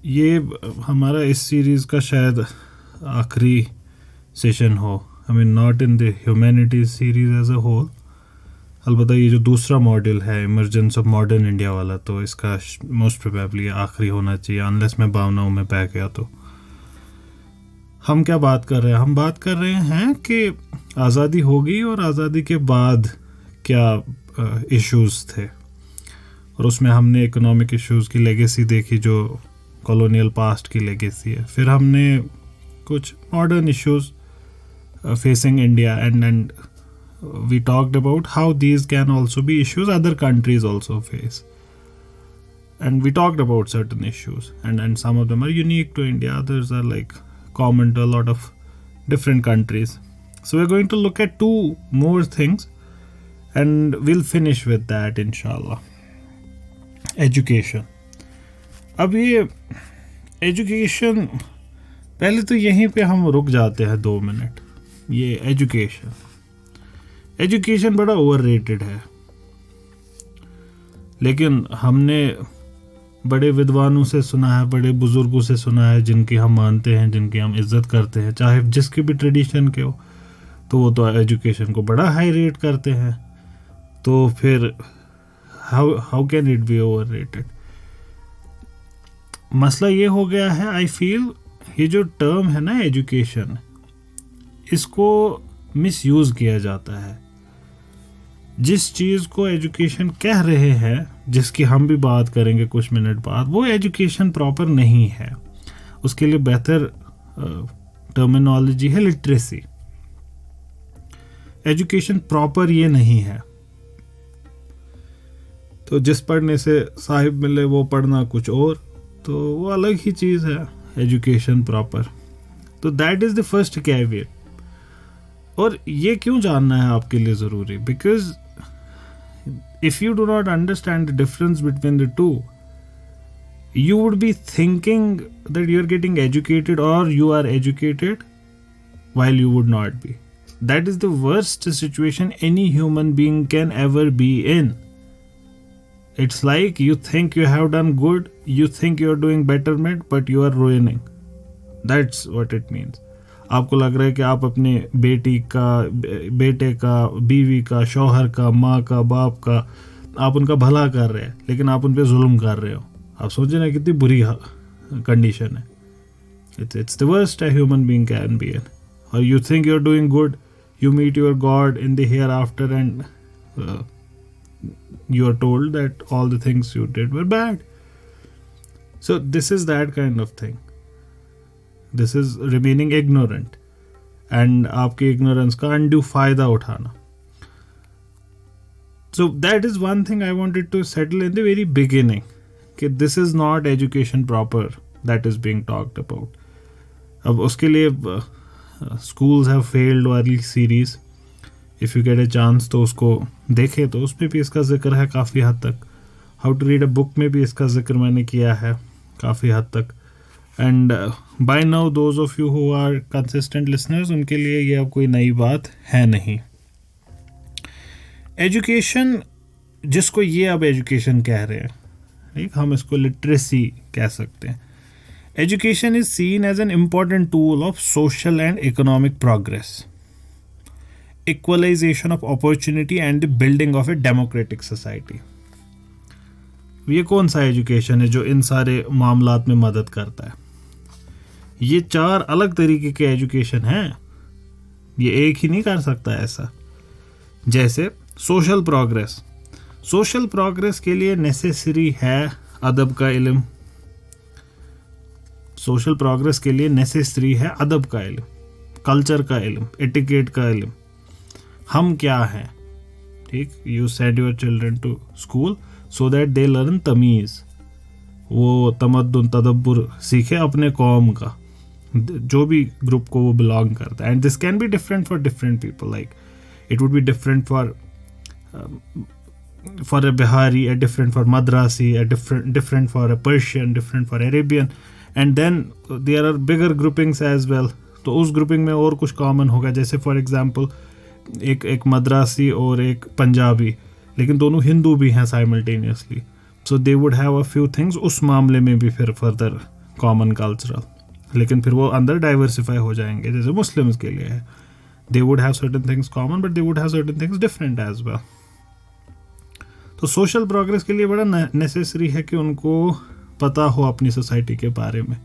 ये हमारा इस सीरीज़ का शायद आखिरी सेशन हो। I mean not in the humanities series as a whole. अलबत्ता ये जो दूसरा मॉड्यूल है इमरजेंस ऑफ मॉडर्न इंडिया वाला, तो इसका मोस्ट प्रोबेबली आखिरी होना चाहिए, अनलेस मैं भावनाओं में बह गया। तो हम क्या बात कर रहे हैं? हम बात कर रहे हैं कि आज़ादी होगी और आज़ादी के बाद क्या इश्यूज़ थे, और उसमें हमने इकोनॉमिक इश्यूज़ की लेगेसी देखी जो कॉलोनियल पास्ट की लेगेसी है। फिर हमने कुछ modern issues facing India, and we talked about how these can also be issues other countries also face, and we talked about certain issues, and some of them are unique to India, others are like common to a lot of different countries. So we're going to look at two more things and we'll finish with that inshallah. Education. अब ये education, पहले तो यहीं पे हम रुक जाते हैं 2 मिनट। ये एजुकेशन बड़ा ओवररेटेड है, लेकिन हमने बड़े विद्वानों से सुना है, बड़े बुजुर्गों से सुना है, जिनकी हम मानते हैं, जिनकी हम इज्जत करते हैं, चाहे जिसके भी ट्रेडिशन के हो, तो वो तो एजुकेशन को बड़ा हाई रेट करते हैं। तो फिर how can it be overrated? मसला ये हो गया है, आई फील ये जो टर्म है ना एजुकेशन, इसको मिसयूज़ किया जाता है। जिस चीज़ को एजुकेशन कह रहे हैं, जिसकी हम भी बात करेंगे कुछ मिनट बाद, वो एजुकेशन प्रॉपर नहीं है। उसके लिए बेहतर टर्मिनोलॉजी है लिटरेसी। एजुकेशन प्रॉपर ये नहीं है। तो जिस पढ़ने से साहिब मिले वो पढ़ना कुछ और, तो वो अलग ही चीज़ है एजुकेशन प्रॉपर। तो that is the first caveat. और ये क्यों जानना है आपके लिए ज़रूरी? Because if you do not understand the difference between the to, you would be thinking that you're getting educated or you are educated while you would not be. That is the worst situation any human being can ever be in. It's like you think you have done good, you think you're doing betterment, but you are ruining. That's what it means. आपको लग रहा है कि आप अपने बेटी का, बेटे का, बीवी का, शौहर का, माँ का, बाप का, आप उनका भला कर रहे हैं, लेकिन आप उन पर जुल्म कर रहे हो। आप सोचें ना कितनी बुरी कंडीशन है। It's the worst a human being can be in. Or you think you're doing good, you meet your God in the hereafter, and you are told that all the things you did were bad. So this is that kind of thing. This is remaining ignorant, and आपकी ignorance का undue फायदा उठाना. So that is one thing I wanted to settle in the very beginning. कि this is not education proper that is being talked about. अब उसके लिए schools have failed वाली series, if you get a chance तो उसको देखे, तो उसमें भी इसका जिक्र है काफ़ी हद तक। How to read a book में भी इसका जिक्र मैंने किया है काफ़ी हद तक। And by now those of you who are consistent listeners, उनके लिए ये अब कोई नई बात है नहीं। एजुकेशन, जिसको ये अब एजुकेशन कह रहे हैं, ठीक, हम इसको लिटरेसी कह सकते हैं। Education is seen as an important tool of social and economic progress, equalization of opportunity and the building of a democratic society. ये कौन सा एजुकेशन है जो इन सारे मामलात में मदद करता है? ये 4 अलग तरीके के एजुकेशन हैं, ये एक ही नहीं कर सकता ऐसा। जैसे सोशल प्रोग्रेस, सोशल प्रोग्रेस के लिए नेसेसरी है अदब का इल्म। सोशल प्रोग्रेस के लिए नेसेसरी है अदब का इल्म, कल्चर का इल्म, एटिकेट का इल्म। हम क्या हैं, ठीक? You send your children to school so that they learn तमीज़, वो तमद्दुन तदब्बुर सीखे अपने कौम का, जो भी ग्रुप को वो बिलोंग करता है। And this can be different for different people, like it would be different for a Bihari, a different for Madrasi, a different for a Persian, different for Arabian, and then there are bigger groupings as well. तो उस grouping में और कुछ common होगा, जैसे for example एक मद्रासी और एक पंजाबी, लेकिन दोनों हिंदू भी हैं simultaneously, so they would have a few things. उस मामले में भी फिर फर्दर कॉमन कल्चरल, लेकिन फिर वो अंदर डाइवर्सिफाई हो जाएंगे, जैसे मुस्लिम्स के लिए है, they would have certain things common but they would have certain things different as well. तो सोशल प्रोग्रेस के लिए बड़ा नेसेसरी है कि उनको पता हो अपनी सोसाइटी के बारे में,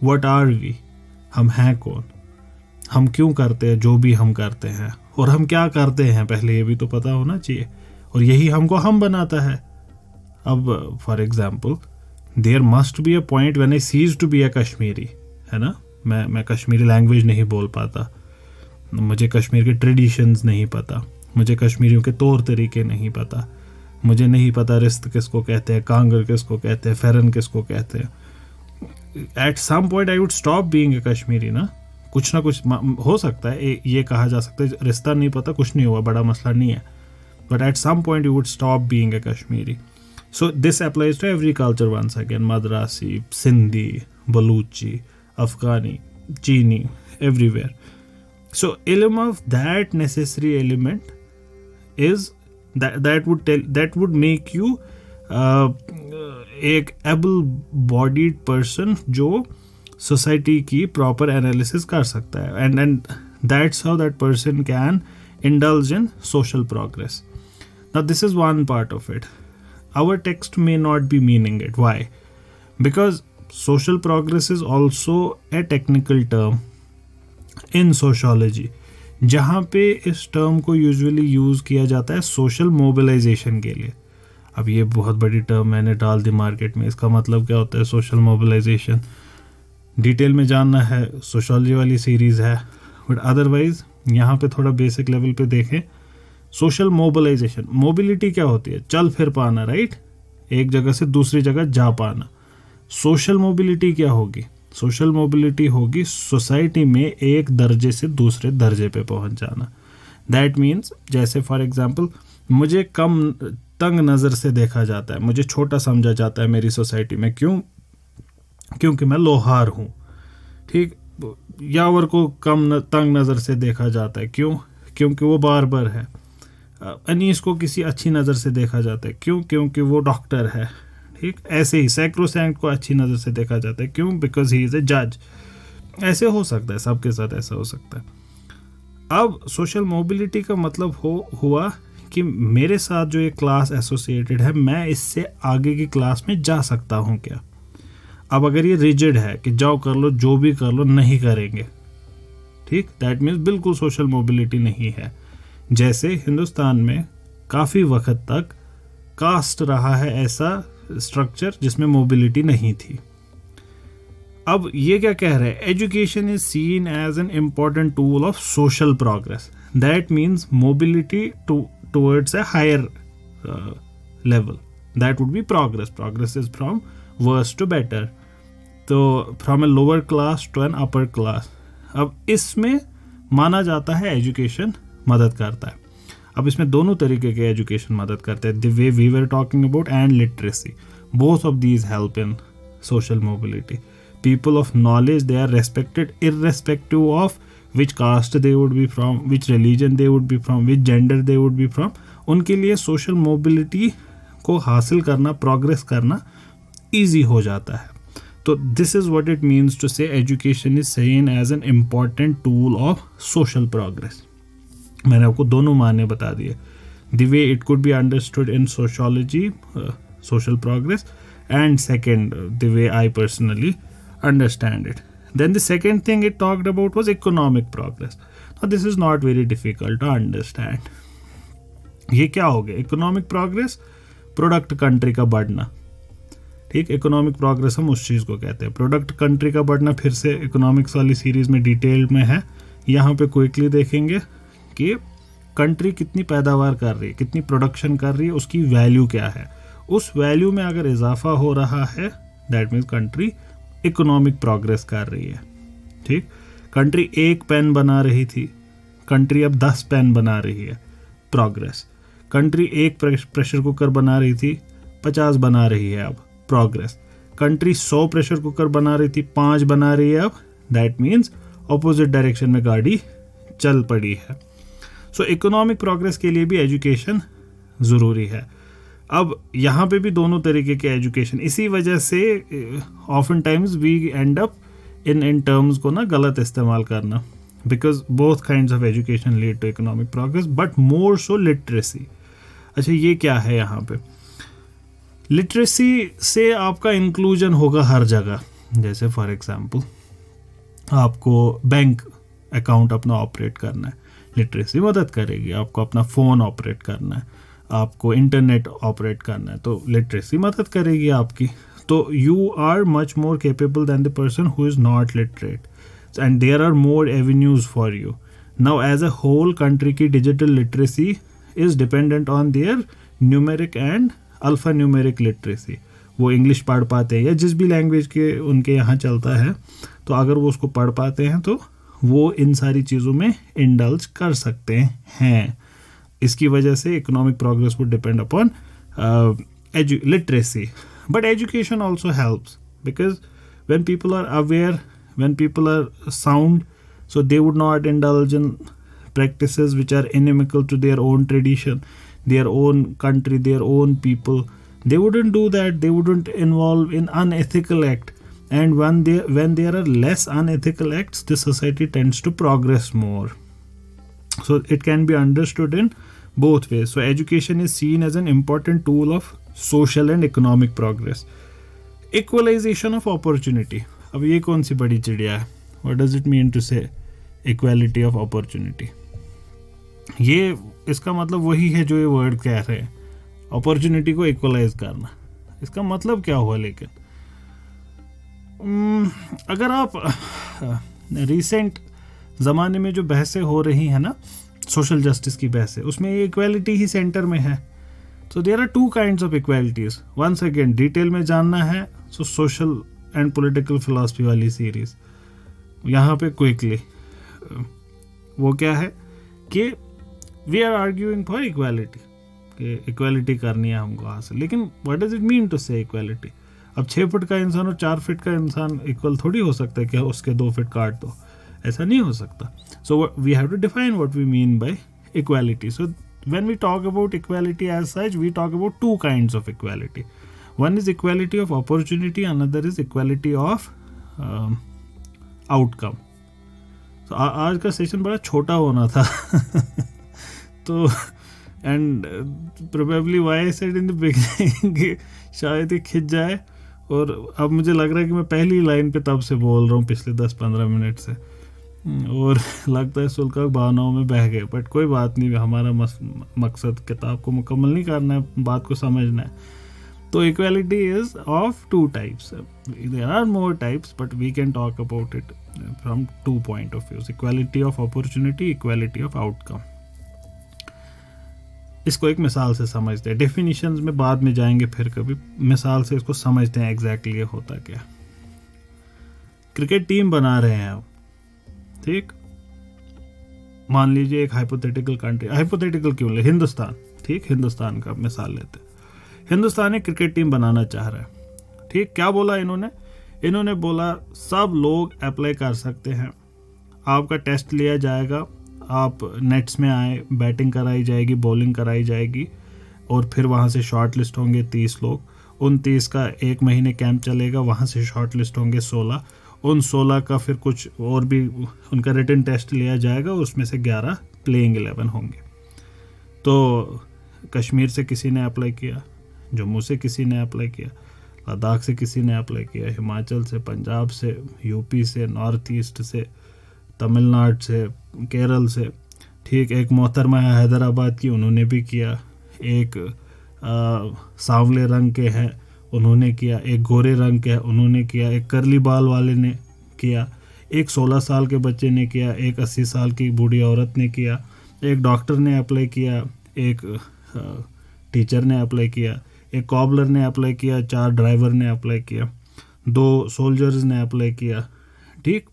व्हाट आर वी, हम हैं कौन, हम क्यों करते हैं जो भी हम करते हैं, और हम क्या करते हैं पहले ये भी तो पता होना चाहिए, और यही हमको हम बनाता है। अब for example there must be a point when I cease to be a Kashmiri, है ना, मैं कश्मीरी लैंग्वेज नहीं बोल पाता, मुझे कश्मीर के ट्रेडिशंस नहीं पता, मुझे कश्मीरियों के तौर तरीके नहीं पता, मुझे नहीं पता रिस्त किसको कहते हैं, कांगर किसको कहते हैं, फेरन किसको कहते हैं। At some point I would stop being a Kashmiri ना, कुछ ना कुछ हो सकता है, ये कहा जा सकता है रिश्ता नहीं पता कुछ नहीं हुआ, बड़ा मसला नहीं है, but at some point you would stop being a Kashmiri. So this applies to every culture once again, Madrasi, Sindhi, Baluchi, Afghani, चीनी, everywhere. So ilm of that necessary element is that would make you एक एबल बॉडीड पर्सन जो society की proper analysis कर सकता है, and that's how that person can indulge in social progress. Now this is one part of it. Our text may not be meaning it. Why? Because social progress is also a technical term in sociology, जहाँ पे इस term को usually use किया जाता है social mobilisation के लिए. अब ये बहुत बड़ी टर्म मैंने डाल दी मार्केट में, इसका मतलब क्या होता है सोशल मोबिलाइजेशन, डिटेल में जानना है सोशोलॉजी वाली सीरीज़ है, बट अदरवाइज यहाँ पे थोड़ा बेसिक लेवल पे देखें. सोशल मोबिलाइजेशन, मोबिलिटी क्या होती है? चल फिर पाना, राइट, एक जगह से दूसरी जगह जा पाना. सोशल मोबिलिटी क्या होगी? सोशल मोबिलिटी होगी सोसाइटी में एक दर्जे से दूसरे दर्जे पे पहुंच जाना. दैट मीन्स जैसे फॉर एग्जांपल मुझे कम तंग नज़र से देखा जाता है, मुझे छोटा समझा जाता है मेरी सोसाइटी में. क्यों? क्योंकि मैं लोहार हूँ, ठीक. यावर को कम तंग नज़र से देखा जाता है. क्यों? क्योंकि वो बार्बर है. अनीस को किसी अच्छी नज़र से देखा जाता है. क्यों? क्योंकि वो डॉक्टर है, ठीक. ऐसे ही सैक्रोसैंक्ट को अच्छी नज़र से देखा जाता है. क्यों? बिकॉज ही इज़ ए जज. ऐसे हो सकता है, सबके साथ ऐसा हो सकता है. अब सोशल मोबिलिटी का मतलब हुआ कि मेरे साथ जो ये क्लास एसोसिएटेड है, मैं इससे आगे की क्लास में जा सकता हूँ क्या? अब अगर ये रिजिड है कि जाओ कर लो, जो भी कर लो, नहीं करेंगे, ठीक, दैट मीन्स बिल्कुल सोशल मोबिलिटी नहीं है. जैसे हिंदुस्तान में काफ़ी वक्त तक कास्ट रहा है ऐसा स्ट्रक्चर जिसमें मोबिलिटी नहीं थी. अब ये क्या कह रहे हैं? Education is seen as an important tool of social progress. That means mobility towards a higher level. That would be progress. Progress is from worse to better, तो from a lower class to an upper class. अब इसमें माना जाता है education मदद करता है. अब इसमें दोनों तरीके के एजुकेशन मदद करते हैं. The way we were talking about and literacy, both of these help in social mobility. People of knowledge, they are respected irrespective of which caste they would be from, which religion they would be from, which gender they would be from. उनके लिए social mobility को हासिल करना, progress करना easy हो जाता है. तो this is what it means to say education is seen as an important tool of social progress. मैंने आपको दोनों मायने बता दिए. The way it could be understood in sociology, social progress, and second, the way I personally understand it. Then the second thing it talked about was economic progress. Now this is not very difficult to understand. ये क्या हो गया? Economic progress, product country का बढ़ना, ठीक. Economic progress हम उस चीज़ को कहते हैं. प्रोडक्ट कंट्री का बढ़ना फिर से इकोनॉमिक्स वाली सीरीज़ में डिटेल में है. यहाँ पे क्विकली देखेंगे कि कंट्री कितनी पैदावार कर रही है, कितनी प्रोडक्शन कर रही है, उसकी वैल्यू क्या है. उस वैल्यू में अगर इजाफा हो रहा है, that means country economic progress कर रही है, ठीक. कंट्री एक पेन बना रही थी, कंट्री अब 10 पेन बना रही है, प्रोग्रेस. कंट्री एक प्रेशर कुकर बना रही थी, 50 बना रही है, अब प्रोग्रेस. कंट्री 100 प्रेशर कुकर बना रही थी, 5 बना रही है अब, दैट मीन्स ऑपोजिट डायरेक्शन में गाड़ी चल पड़ी है. सो इकोनॉमिक प्रोग्रेस के लिए भी एजुकेशन ज़रूरी है. अब यहाँ पे भी दोनों तरीके के एजुकेशन, इसी वजह से often times we end up in terms को ना गलत इस्तेमाल करना, because both kinds of education lead to economic progress but more so literacy. अच्छा, ये क्या है यहाँ पे? लिटरेसी से आपका इंक्लूजन होगा हर जगह। जैसे फॉर एग्जांपल आपको बैंक अकाउंट अपना ऑपरेट करना है, लिटरेसी मदद करेगी। आपको अपना फ़ोन ऑपरेट करना है, आपको इंटरनेट ऑपरेट करना है, तो लिटरेसी मदद करेगी आपकी। तो you are much more capable than the person who is not literate and there are more avenues for you. Now as a whole country की digital literacy is dependent on their numeric and alpha numeric literacy. वो English पढ़ पाते हैं या जिस भी language के उनके यहाँ चलता है, तो अगर वो उसको पढ़ पाते हैं तो वो इन सारी चीज़ों में इंडल्ज कर सकते हैं। इसकी वजह से economic progress would depend upon literacy. But education also helps because when people are aware, when people are sound, so they would not indulge in practices which are inimical to their own tradition, their own country, their own people. They wouldn't do that. They wouldn't involve in unethical act. And when there are less unethical acts, the society tends to progress more. So it can be understood in both ways. So education is seen as an important tool of social and economic progress. Equalization of opportunity. अब ये कौन सी बड़ी चिड़िया है? What does it mean to say equality of opportunity? ये इसका मतलब वही है जो ये वर्ड कह रहे हैं, अपॉर्चुनिटी को इक्वलाइज करना। इसका मतलब क्या हुआ? लेकिन अगर आप रिसेंट ज़माने में जो बहसें हो रही हैं ना, सोशल जस्टिस की बहसें, उसमें ये इक्वालिटी ही सेंटर में है। So there are two kinds of equalities. Once again, detail में जानना है so social and political philosophy वाली सीरीज। यहाँ पे क्विकली वो क्या है कि we are arguing for equality, कि इक्वालिटी करनी है हमको हासिल। लेकिन what does it mean to say equality? अब 6 फुट का इंसान और 4 फीट का इंसान इक्वल थोड़ी हो सकता है कि उसके 2 फीट काट दो, ऐसा नहीं हो सकता। So we have to define what we mean by equality. So when we talk about equality as such, we talk about two kinds of equality. One is equality of opportunity, another is equality of outcome. So आज का session बड़ा छोटा होना था तो and probably why I said in the beginning कि शायद ये खिंच जाए, और अब मुझे लग रहा है कि मैं पहली लाइन पे तब से बोल रहा हूँ पिछले 10-15 मिनट से, और लगता है शुल्क भावनाओं में बह गए। बट कोई बात नहीं, हमारा मकसद किताब को मुकम्मल नहीं करना है, बात को समझना है। तो equality is of 2 types. There are more types but we can talk about it from 2 point of views. Equality of opportunity, equality of outcome. इसको एक मिसाल से समझते हैं, डेफिनेशंस में बाद में जाएंगे फिर कभी, मिसाल से इसको समझते हैं एग्जैक्टली ये होता क्या। क्रिकेट टीम बना रहे हैं आप, ठीक, मान लीजिए एक हाइपोथेटिकल कंट्री, हाइपोथेटिकल क्यों ले, हिंदुस्तान, ठीक, हिंदुस्तान का मिसाल लेते हैं। हिंदुस्तान एक क्रिकेट टीम बनाना चाह रहा है, ठीक। क्या बोला इन्होंने बोला सब लोग अप्लाई कर सकते हैं, आपका टेस्ट लिया जाएगा, आप नेट्स में आए, बैटिंग कराई जाएगी, बॉलिंग कराई जाएगी, और फिर वहाँ से शॉर्ट लिस्ट होंगे 30 लोग। उन 30 का 1 महीने कैंप चलेगा, वहाँ से शॉर्ट लिस्ट होंगे 16। उन 16 का फिर कुछ और भी उनका रिटन टेस्ट लिया जाएगा, उसमें से 11 प्लेइंग 11 होंगे। तो कश्मीर से किसी ने अप्लाई किया, जम्मू से किसी ने अप्लाई किया, लद्दाख से किसी ने अप्लाई किया, हिमाचल से, पंजाब से, यूपी से, नॉर्थ ईस्ट से, तमिलनाडु से, केरल से, ठीक। एक मोहतरमा है हैदराबाद की, उन्होंने भी किया। एक सांवले रंग के हैं, उन्होंने किया। एक गोरे रंग के हैं, उन्होंने किया। एक करली बाल वाले ने किया। एक 16 साल के बच्चे ने किया। एक 80 साल की बूढ़ी औरत ने किया। एक डॉक्टर ने अप्लाई किया। एक टीचर ने अप्लाई किया। एक कॉबलर ने अप्लाई किया। 4 ड्राइवर ने अप्लाई किया। 2 सोल्जर्स ने अप्लाई किया, ठीक।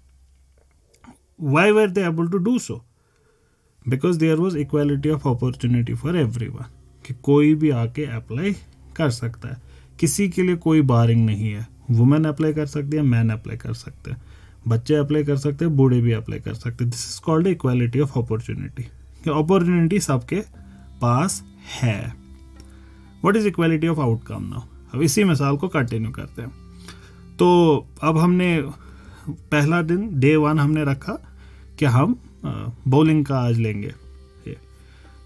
Why were they able to do so? Because there was equality of opportunity for everyone, कि कोई भी आके अप्लाई कर सकता है, किसी के लिए कोई बारिंग नहीं है। वुमेन अप्लाई कर सकती है, मैन अप्लाई कर सकते हैं, बच्चे अप्लाई कर सकते हैं, बूढ़े भी अप्लाई कर सकते हैं। This is called equality of opportunity, कि अपॉर्चुनिटी सबके पास है। What is equality of outcome now. अब इसी मिसाल को कंटिन्यू करते हैं। तो अब हमने पहला दिन डे 1 हमने रखा कि हम बॉलिंग का आज लेंगे।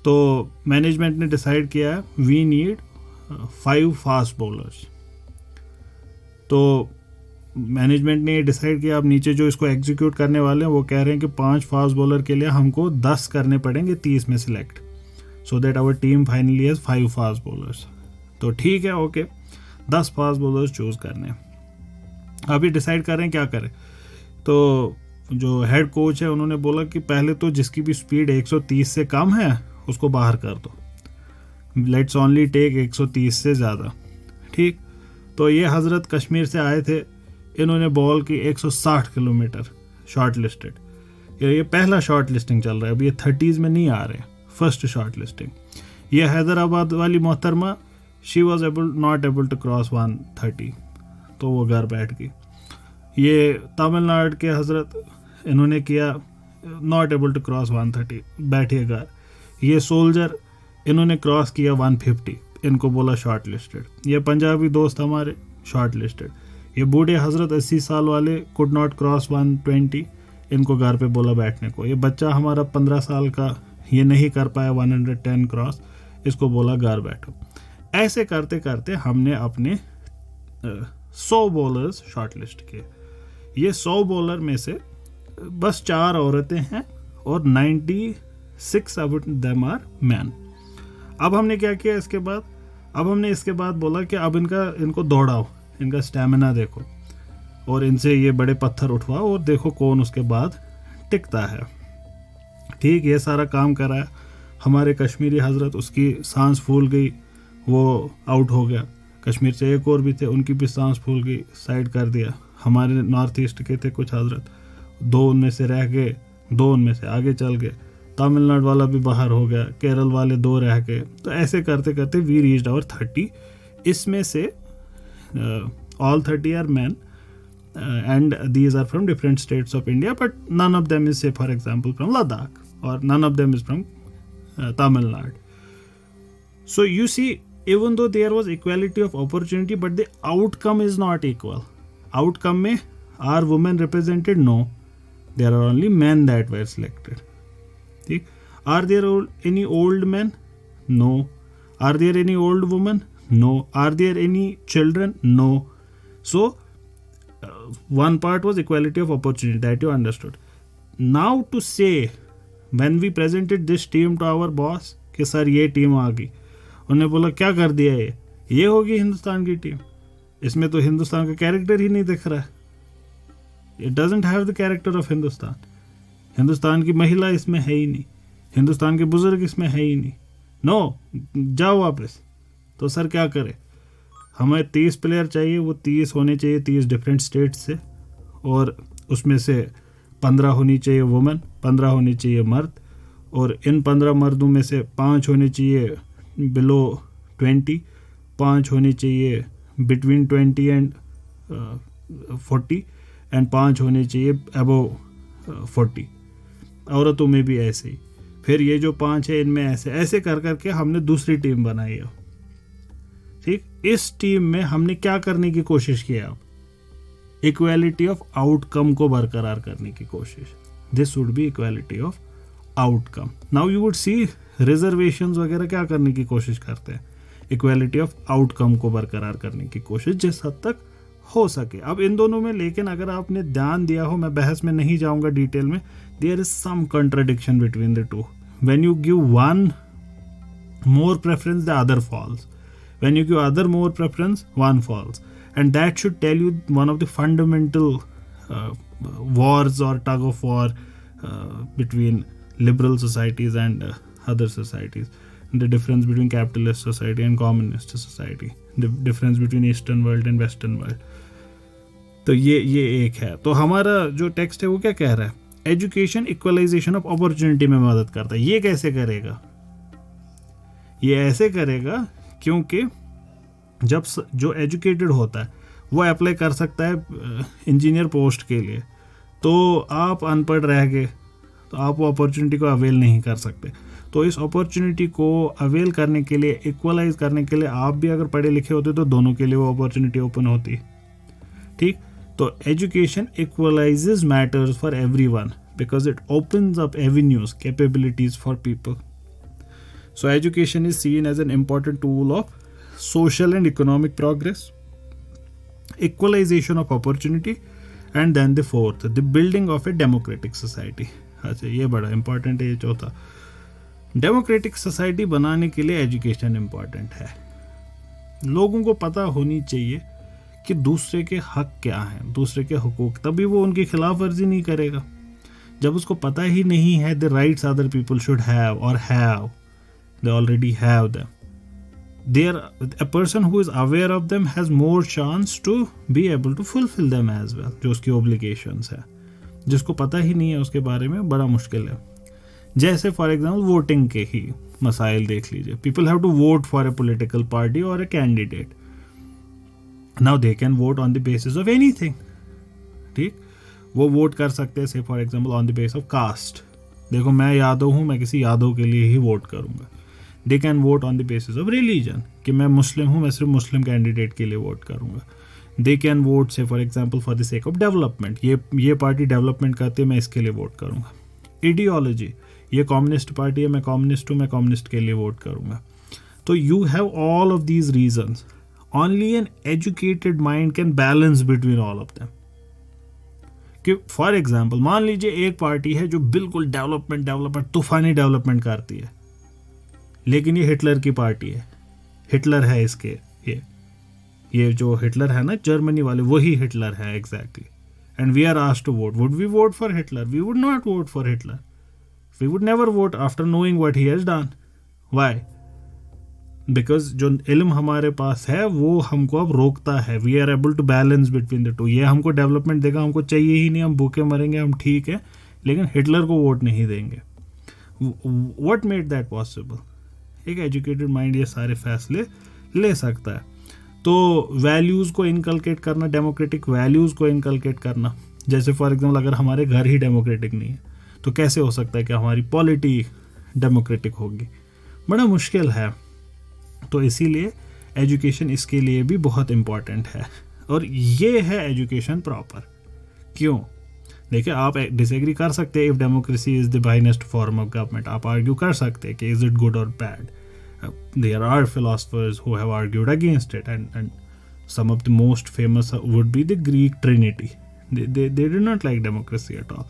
तो मैनेजमेंट ने डिसाइड किया है वी नीड 5 फास्ट बॉलर्स। तो मैनेजमेंट ने ये डिसाइड किया, अब नीचे जो इसको एग्जीक्यूट करने वाले हैं वो कह रहे हैं कि 5 फास्ट बॉलर के लिए हमको 10 करने पड़ेंगे 30 में select, so that our team finally has 5 fast bowlers. तो ठीक है, ओके, 10 फास्ट बॉलर्स चूज करने। अभी डिसाइड कर रहे हैं क्या करें। तो जो हेड कोच है उन्होंने बोला कि पहले तो जिसकी भी स्पीड 130 से कम है उसको बाहर कर दो, लेट्स ओनली टेक 130 से ज़्यादा। ठीक, तो ये हज़रत कश्मीर से आए थे, इन्होंने बॉल की 160 किलोमीटर शॉर्ट लिस्टेड। ये पहला शॉर्ट लिस्टिंग चल रहा है, अभी ये 30s में नहीं आ रहे, फर्स्ट शॉर्ट लिस्टिंग। ये हैदराबाद वाली मोहतरमा, she was not able to cross 130, तो वो घर बैठ गई। ये तमिलनाडु के हज़रत, इन्होंने किया नॉट एबल टू क्रॉस 130, बैठिए घर। ये सोल्जर, इन्होंने क्रॉस किया 150, इनको बोला शॉर्ट लिस्टेड। ये पंजाबी दोस्त हमारे शॉर्ट लिस्टेड। ये बूढ़े हज़रत 80 साल वाले कुड नॉट क्रॉस 120, इनको घर पे बोला बैठने को। ये बच्चा हमारा 15 साल का, ये नहीं कर पाया 110 क्रॉस, इसको बोला घर बैठो। ऐसे करते करते हमने अपने 100 बॉलर्स शॉर्ट लिस्ट किए। ये 100 बॉलर में से बस 4 औरतें हैं और 96 ऑफ देम आर मैन। अब हमने क्या किया इसके बाद, अब हमने इसके बाद बोला कि अब इनको दौड़ाओ, इनका स्टैमिना देखो और इनसे ये बड़े पत्थर उठवाओ और देखो कौन उसके बाद टिकता है। ठीक, ये सारा काम कराया। हमारे कश्मीरी हज़रत, उसकी सांस फूल गई, वो आउट हो गया। कश्मीर से एक और भी थे, उनकी भी सांस फूल गई, साइड कर दिया। हमारे नॉर्थ ईस्ट के थे कुछ हज़रत, 2 उनमें से रह गए, 2 उनमें से आगे चल गए। तमिलनाडु वाला भी बाहर हो गया, केरल वाले 2 रह गए। तो ऐसे करते करते वी रीच्ड आवर 30। इसमें से all 30 are men and these are from different states of India, but none of them is, say for example, from Ladakh, or none of them is from Tamil Nadu. So you see, even though there was equality of opportunity, but the outcome is not equal. Outcome में are women represented? No, there are only men that were selected. ठीक, are there any old men? No. Are there any old women? No. Are there any children? No. So one part was equality of opportunity, that you understood. Now to say, when we presented this team to our boss कि sir ये team आ गई, उन्होंने बोला क्या कर दिया ये होगी हिंदुस्तान की टीम, इसमें तो हिंदुस्तान का कैरेक्टर ही नहीं दिख रहा है। It doesn't have the character of Hindustan. Hindustan की महिला इसमें है ही नहीं, हिंदुस्तान के बुजुर्ग इसमें है ही नहीं। नो, जाओ वापस। तो सर क्या करे, हमें 30 प्लेयर चाहिए, वो 30 होने चाहिए 30 डिफरेंट स्टेट से, और उसमें से 15 होनी चाहिए वुमेन, 15 होनी चाहिए मर्द, और इन 15 मर्दों में से 5 होने चाहिए बिलो 20, 5 होनी चाहिए बिटवीन 20 एंड 40, एंड 5 होने चाहिए अबव 40। औरतों में भी ऐसे ही। फिर ये जो 5 है इनमें ऐसे ऐसे कर करके हमने दूसरी टीम बनाई है। ठीक, इस टीम में हमने क्या करने की कोशिश की है, अब इक्वालिटी ऑफ आउटकम को बरकरार करने की कोशिश। This would be equality of outcome. Now you would see reservations वगैरह क्या करने की कोशिश करते हैं, इक्वालिटी ऑफ आउटकम को बरकरार करने की कोशिश जिस हद तक हो सके। अब इन दोनों में, लेकिन अगर आपने ध्यान दिया हो, मैं बहस में नहीं जाऊंगा डिटेल में, there is some contradiction between the two. When you give one more preference the other falls, when you give other more preference one falls, and that should tell you one of the fundamental wars or tug of war between liberal societies and other societies, the difference between capitalist society and communist society, the difference between eastern world and western world. तो ये एक है। तो हमारा जो text है वो क्या कह रहा है, एजुकेशन इक्वलाइजेशन ऑफ अपॉर्चुनिटी में मदद करता है। ये कैसे करेगा, ये ऐसे करेगा क्योंकि जब जो एजुकेटेड होता है वो अप्लाई कर सकता है इंजीनियर पोस्ट के लिए, तो आप अनपढ़ रह गए तो आप वो अपॉर्चुनिटी को अवेल नहीं कर सकते। तो इस अपॉर्चुनिटी को अवेल करने के लिए, इक्वलाइज करने के लिए, आप भी अगर पढ़े लिखे होते तो दोनों के लिए वो अपॉर्चुनिटी ओपन होती। ठीक, तो education equalizes matters for everyone because it opens up avenues, capabilities for people. So education is seen as an important tool of social and economic progress, equalization of opportunity, and then the fourth, the building of a democratic society. अच्छा, ये बड़ा important है. ये चौथा, democratic society बनाने के लिए education important है. लोगों को पता होनी चाहिए कि दूसरे के हक क्या हैं, दूसरे के हुकूक, तभी वो उनकी खिलाफ वर्जी नहीं करेगा. जब उसको पता ही नहीं है the rights other people should have और have, they already have them, a person who is aware of them has more chance to be able to fulfill them as well. जो उसकी obligations है, जिसको पता ही नहीं है उसके बारे में, बड़ा मुश्किल है. जैसे फॉर एग्जाम्पल वोटिंग के ही मसाइल देख लीजिए. People have to vote for a political party और a candidate. Now they can vote on the basis of anything. ठीक, वो वोट कर सकते हैं say for example on the base of caste. देखो मैं यादव हूँ, मैं किसी यादव के लिए ही वोट करूँगा. दे can vote on the basis of religion, कि मैं मुस्लिम हूँ, मैं सिर्फ मुस्लिम कैंडिडेट के लिए वोट करूँगा. दे कैन वोट से for example for the sake of development, ये पार्टी डेवलपमेंट करती है, मैं इसके लिए वोट करूँगा. आइडियोलॉजी, ये कम्युनिस्ट पार्टी है, मैं कम्युनिस्ट हूँ, मैं कम्युनिस्ट के लिए वोट करूँगा. तो you have all of these reasons. Only an educated mind can balance between all of them. कि फॉर एग्जाम्पल मान लीजिए एक पार्टी है जो बिल्कुल डेवलपमेंट तूफानी डेवलपमेंट करती है, लेकिन ये हिटलर की पार्टी है. हिटलर है इसके, ये जो हिटलर है ना जर्मनी वाले, वही हिटलर है exactly. And we are asked to vote. Would we vote for Hitler? We would not vote for Hitler. We would never vote after knowing what he has done. Why? Because जो इल्म हमारे पास है वो हमको अब रोकता है. We are able to balance between the two. ये हमको डेवलपमेंट देगा, हमको चाहिए ही नहीं, हम भूखे मरेंगे, हम ठीक है, लेकिन हिटलर को वोट नहीं देंगे. What made that possible? एक एजुकेटेड माइंड ये सारे फैसले ले सकता है. तो वैल्यूज़ को इनकलकेट करना, डेमोक्रेटिक वैल्यूज़ को इनकलकेट करना. जैसे फॉर एग्जांपल अगर हमारे घर ही डेमोक्रेटिक नहीं है तो कैसे हो सकता है कि हमारी पॉलिटी डेमोक्रेटिक होगी? बड़ा मुश्किल है. तो इसीलिए एजुकेशन इसके लिए भी बहुत इम्पॉर्टेंट है. और ये है एजुकेशन प्रॉपर. क्यों? देखिए, आप डिसएग्री कर सकते हैं if democracy is the finest form of government. आप आर्ग्यू कर सकते हैं कि इज इट गुड और bad. There are philosophers who have argued against it and some of the most famous would be the Greek trinity. they did not like democracy at all.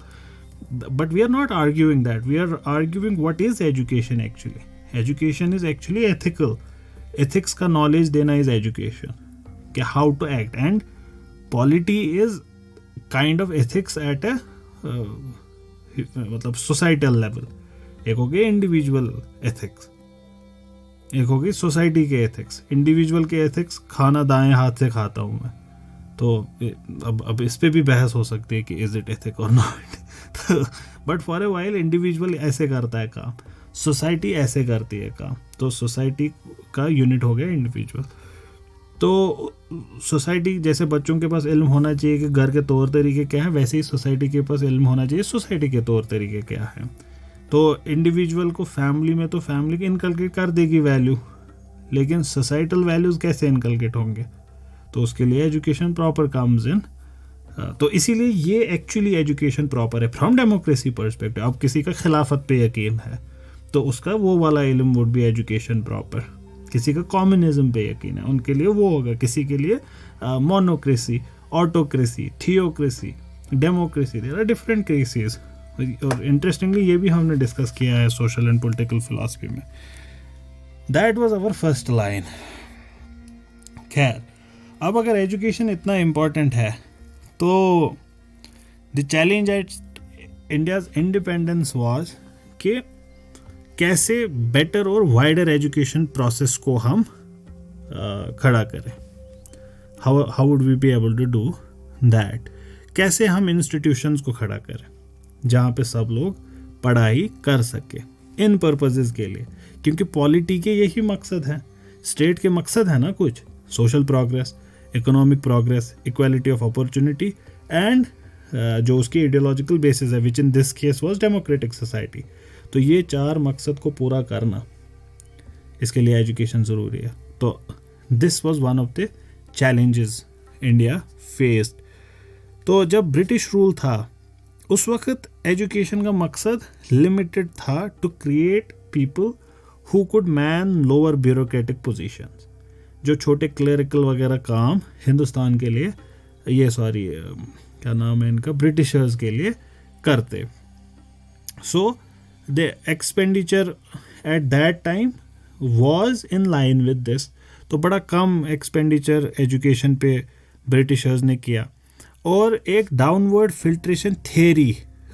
But we are not arguing that. We are arguing what is education actually. Education is actually ethical. Ethics का knowledge देना is education. कि how to act. And polity is kind of ethics at a मतलब societal level. एक हो गई individual ethics, एक हो गई सोसाइटी के ethics. इंडिविजुअल के ethics, खाना दाएं हाथ से खाता हूँ मैं, तो अब इस पे भी बहस हो सकती है कि इज इट एथिक और not. But for a while individual ऐसे करता है काम, सोसाइटी ऐसे करती है काम. तो सोसाइटी का यूनिट हो गया इंडिविजुअल. तो सोसाइटी जैसे बच्चों के पास इल्म होना चाहिए कि घर के तौर तरीके क्या हैं, वैसे ही सोसाइटी के पास इल्म होना चाहिए सोसाइटी के तौर तरीके क्या हैं. तो इंडिविजुअल को फैमिली में तो फैमिली के इनकलकेट कर देगी वैल्यू, लेकिन सोसाइटल वैल्यूज़ कैसे इनकलकेट होंगे? तो उसके लिए एजुकेशन प्रॉपर कम्स इन. तो इसीलिए ये एक्चुअली एजुकेशन प्रॉपर है फ्रॉम डेमोक्रेसी पर्सपेक्टिव. अब किसी का खिलाफत पे यकीन है तो उसका वो वाला इल्म वुड बी एजुकेशन प्रॉपर. किसी का कम्युनिज्म पे यकीन है, उनके लिए वो होगा. किसी के लिए monocracy, autocracy, theocracy, democracy, there are different cases. और इंटरेस्टिंगली ये भी हमने डिस्कस किया है सोशल एंड पॉलिटिकल फिलॉसफी में. That was our first line. खैर, अब अगर एजुकेशन इतना इम्पॉर्टेंट है तो the challenge at India's independence वाज कि कैसे बेटर और वाइडर एजुकेशन प्रोसेस को हम खड़ा करें. How would we be able to do that? कैसे हम इंस्टीट्यूशंस को खड़ा करें जहाँ पे सब लोग पढ़ाई कर सके इन पर्पसेस के लिए. क्योंकि पॉलिटी के यही मकसद है, स्टेट के मकसद है ना कुछ, social progress, economic progress, equality of opportunity and जो उसकी आइडियोलॉजिकल बेसिस है, which in this case was democratic society. तो ये 4 मकसद को पूरा करना, इसके लिए एजुकेशन ज़रूरी है। तो this was one of the challenges India faced. तो जब ब्रिटिश रूल था उस वक्त एजुकेशन का मकसद लिमिटेड था to create people who could man lower bureaucratic positions, जो छोटे क्लरिकल वगैरह काम हिंदुस्तान के लिए क्या नाम है इनका, ब्रिटिशर्स के लिए करते। So the expenditure at that time was in line with this. तो बड़ा कम एक्सपेंडिचर एजुकेशन पे ब्रिटिशर्स ने किया और एक डाउनवर्ड फिल्ट्रेशन थ्योरी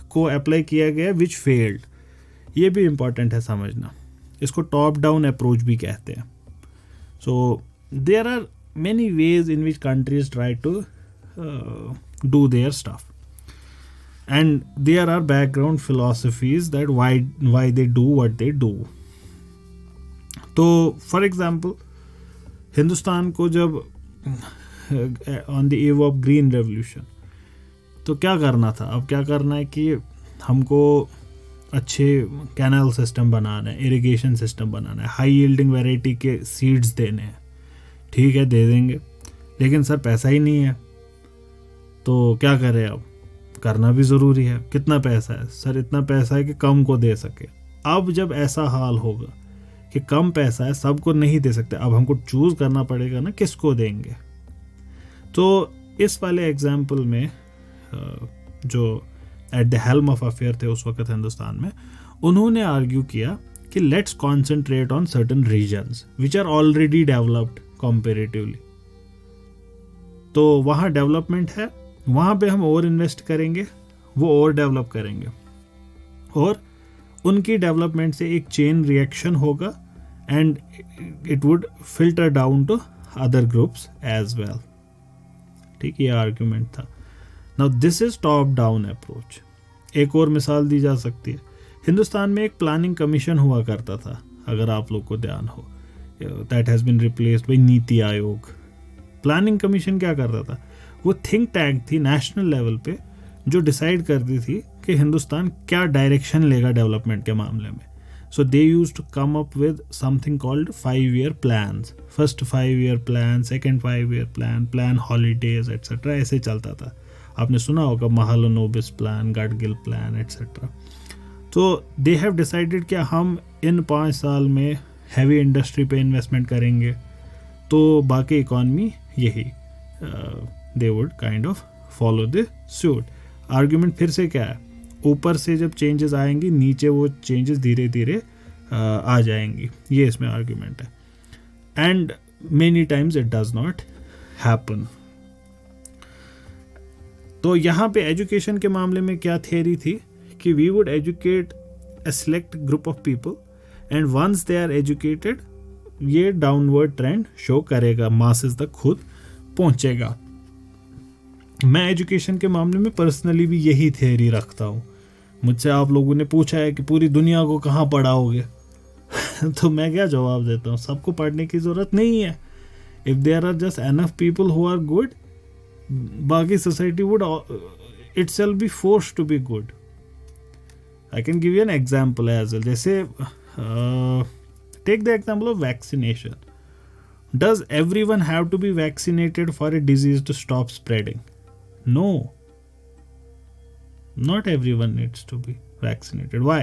को अप्लाई किया गया विच फेल्ड। ये भी इम्पॉर्टेंट है समझना, इसको टॉप डाउन अप्रोच भी कहते हैं। So there are many ways in which countries try to do their stuff and there are background philosophies that why they do what they do. तो for example Hindustan को जब on the eve of green revolution, तो क्या करना था, अब क्या करना है कि हमको अच्छे कैनाल सिस्टम बनाना है, इरिगेशन सिस्टम बनाना है, हाई यील्डिंग वैरायटी के सीड्स देने हैं। ठीक है, दे देंगे, लेकिन सर पैसा ही नहीं है, तो क्या करें, अब करना भी ज़रूरी है। कितना पैसा है सर? इतना पैसा है कि कम को दे सके। अब जब ऐसा हाल होगा कि कम पैसा है, सबको नहीं दे सकते, अब हमको चूज़ करना पड़ेगा ना किसको देंगे। तो इस वाले एग्जाम्पल में जो at the helm of affair थे उस वक्त हिंदुस्तान में, उन्होंने आर्ग्यू किया कि let's concentrate on certain regions which are already developed comparatively. तो वहाँ डेवलपमेंट है, वहाँ पे हम और इन्वेस्ट करेंगे, वो और डेवलप करेंगे और उनकी डेवलपमेंट से एक चेन रिएक्शन होगा and it would filter down to other groups as well. ठीक, ये आर्ग्यूमेंट था। Now this is top down approach. एक और मिसाल दी जा सकती है, हिंदुस्तान में एक प्लानिंग कमीशन हुआ करता था, अगर आप लोग को ध्यान हो, that has been replaced by Niti Aayog. Planning commission क्या करता था, वो थिंक टैंक थी नेशनल लेवल पे जो डिसाइड करती थी कि हिंदुस्तान क्या डायरेक्शन लेगा डेवलपमेंट के मामले में। So they used to come up with something called 5-year plans, first 5-year plan, second 5-year plan, plan holidays etcetera, ऐसे चलता था। आपने सुना होगा Mahalanobis plan, Gadgil plan etcetera. तो दे हैव डिसाइडेड कि हम इन 5 साल में हैवी इंडस्ट्री पे इन्वेस्टमेंट करेंगे, तो बाकी इकॉनमी यही they would kind of follow the suit. Argument फिर से क्या है, ऊपर से जब चेंजेस आएंगी नीचे वो चेंजेस धीरे धीरे आ जाएंगी, ये इसमें आर्ग्यूमेंट है। And many times it does not happen. तो यहाँ पे एजुकेशन के मामले में क्या थियरी थी कि we would educate a select group of people and once they are educated ये डाउनवर्ड ट्रेंड शो करेगा, मासेस तक खुद पहुंचेगा। मैं एजुकेशन के मामले में पर्सनली भी यही थियरी रखता हूँ। मुझसे आप लोगों ने पूछा है कि पूरी दुनिया को कहाँ पढ़ाओगे तो मैं क्या जवाब देता हूँ, सबको पढ़ने की ज़रूरत नहीं है। If there are just enough people who are good, बाकी society would itself be forced to be good. I can give you an example as well. जैसे take the example of vaccination. Does everyone have to be vaccinated for a disease to stop spreading? No. Not everyone needs to be vaccinated. Why?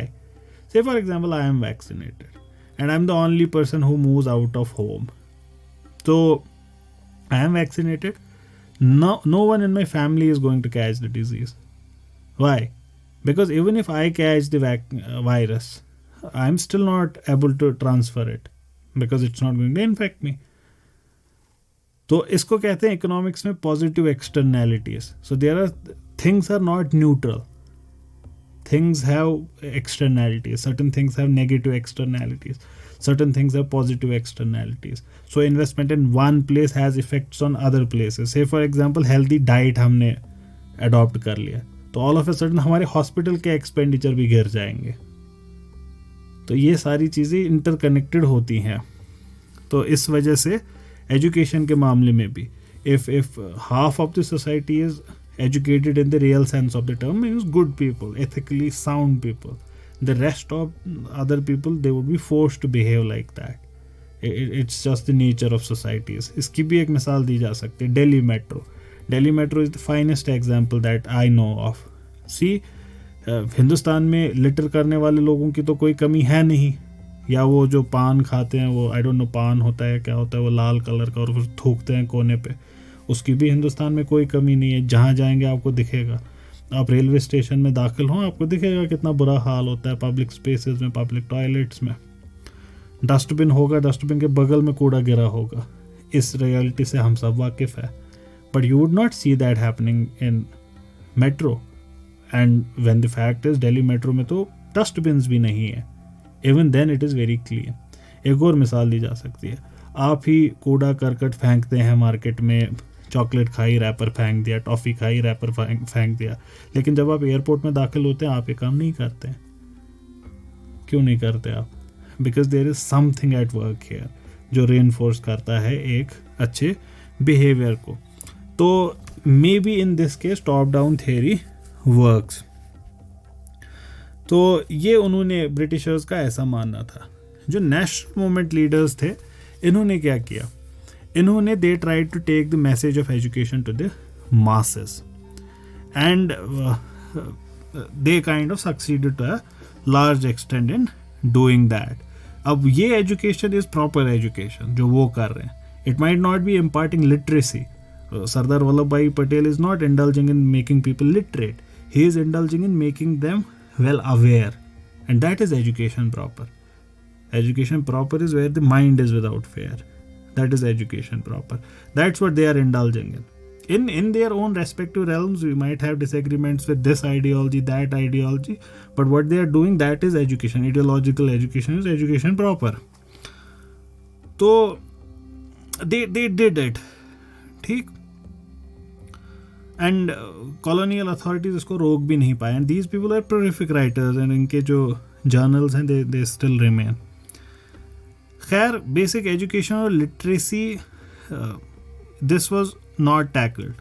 Say for example, I am vaccinated and I'm the only person who moves out of home. So, I am vaccinated. No one in my family is going to catch the disease. Why? Because even if I catch the virus, I'm still not able to transfer it because it's not going to infect me. तो इसको कहते हैं economics में positive externalities. So there are things are not neutral, things have externalities, certain things have negative externalities, certain things have positive externalities. So investment in one place has effects on other places. Say for example healthy diet हमने adopt कर लिया तो all of a sudden हमारे hospital के expenditure भी गिर जाएंगे। तो ये सारी चीज़ें इंटरकनेक्टेड होती हैं। तो इस वजह से एजुकेशन के मामले में भी if half of the society is educated in the real sense of the term, means good people, ethically sound people, the rest of other people, they would be forced to behave like that. It's just the nature of societies. इसकी भी एक मिसाल दी जा सकती है, Delhi metro. Delhi metro is the finest example that I know of. See Hindustan में litter करने वाले लोगों की तो कोई कमी है नहीं, या वो जो पान खाते हैं, वो आई डोंट नो पान होता है क्या होता है, वो लाल कलर का और फिर थूकते हैं कोने पे, उसकी भी हिंदुस्तान में कोई कमी नहीं है. जहाँ जाएंगे आपको दिखेगा. आप रेलवे स्टेशन में दाखिल हों, आपको दिखेगा कितना बुरा हाल होता है पब्लिक स्पेसेस में, पब्लिक टॉयलेट्स में. डस्टबिन होगा, डस्टबिन के बगल में कूड़ा गिरा होगा. इस रियलिटी से हम सब वाकिफ़ है. But you would not see that happening in metro. And when the fact is Delhi metro में तो डस्टबिन्स भी नहीं है. Even then it is very clean. एक और मिसाल दी जा सकती है. आप ही कूड़ा करकट फेंकते हैं मार्केट में, चॉकलेट खाई रैपर फेंक दिया, टॉफ़ी खाई रैपर फेंक दिया, लेकिन जब आप एयरपोर्ट में दाखिल होते हैं आप ये काम नहीं करते हैं. क्यों नहीं करते आप? Because there is something at work here जो रीइंफोर्स करता है एक अच्छे बिहेवियर को. तो maybe in this case top down theory works. तो ये उन्होंने ब्रिटिशर्स का ऐसा मानना था. जो नेशनल मूवमेंट लीडर्स थे, इन्होंने क्या किया? इन्होंने they tried to take the message of education to the masses and they kind of succeeded to a large extent in doing that. अब ये एजुकेशन इज प्रॉपर एजुकेशन जो वो कर रहे हैं. It might not be imparting literacy. Sardar Vallabh Bhai Patel is not indulging in making people literate. He is indulging in making them well aware, and that is education proper. Education proper is where the mind is without fear. That is education proper. That's what they are indulging in their own respective realms. We might have disagreements with this ideology, that ideology, but what they are doing, that is education. Ideological education is education proper. So they did it. ठीक. And colonial authorities इसको रोक भी नहीं पाए. And these people are prolific writers and इनके जो journals हैं they still remain. खैर, बेसिक एजुकेशन और literacy this was not tackled.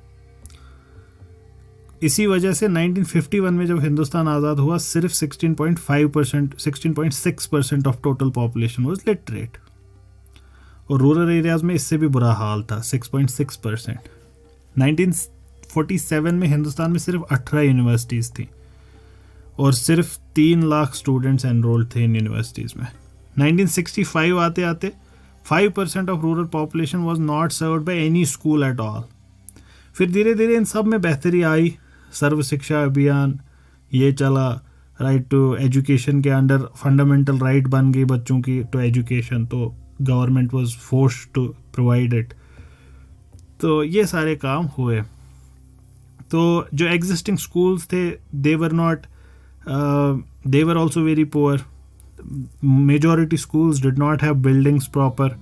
इसी वजह से 1951 में जब हिंदुस्तान आज़ाद हुआ, सिर्फ 16.5%, 16.6% of total population was literate. और रूरल एरियाज़ में इससे भी बुरा हाल था, 6.6%. 1947 में हिंदुस्तान में सिर्फ 18 यूनिवर्सिटीज़ थी और सिर्फ 3 लाख स्टूडेंट्स एनरोल्ड थे इन यूनिवर्सिटीज़ में. 1965 आते आते 5% of rural population was not served by any school at all. फिर धीरे धीरे इन सब में बेहतरी आई. सर्व शिक्षा अभियान ये चला. राइट टू एजुकेशन के अंडर फंडामेंटल राइट बन गई बच्चों की टू एजुकेशन, तो government was forced to provide it. तो ये सारे काम हुए. तो जो एग्जिस्टिंग स्कूल्स थे, they were also very poor. Majority schools did not have buildings proper,